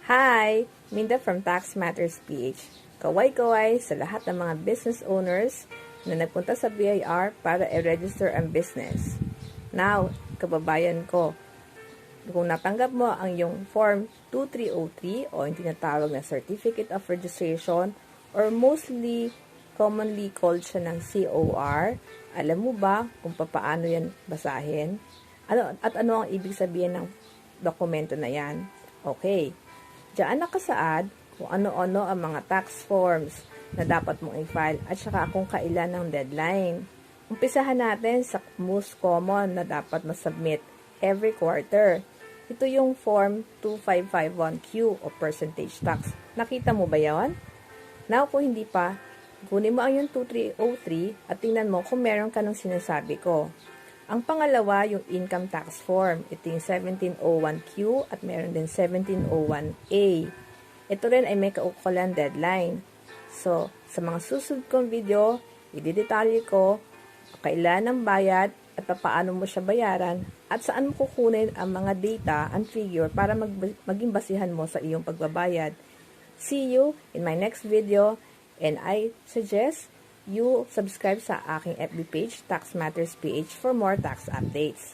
Hi! Minda from Tax Matters PH. Kaway-kaway sa lahat ng mga business owners na nagpunta sa BIR para i-register ang business. Now, kababayan ko, kung natanggap mo ang iyong Form 2303 o yung tinatawag na Certificate of Registration or mostly commonly called siya ng COR, alam mo ba kung paano yan basahin? Ano ang ibig sabihin ng dokumento na yan? Okay. Diyan nakasaad kung ano-ano ang mga tax forms na dapat mong i-file at saka kung kailan ang deadline. Umpisahan natin sa most common na dapat masubmit every quarter. Ito yung Form 2551Q o Percentage Tax. Nakita mo ba yon? Now, kung hindi pa, kunin mo ang yung 2303 at tingnan mo kung meron ka ng sinasabi ko. Ang pangalawa, yung income tax form. Ito yung 1701Q at meron din 1701A. Ito rin ay may kaukulan deadline. So, sa mga susunod kong video, ididetalye ko kailan ang bayad at paano mo siya bayaran at saan mo kukunin ang mga data and figure para maging basihan mo sa iyong pagbabayad. See you in my next video and I suggest you subscribe sa aking FB page, Tax Matters PH, for more tax updates.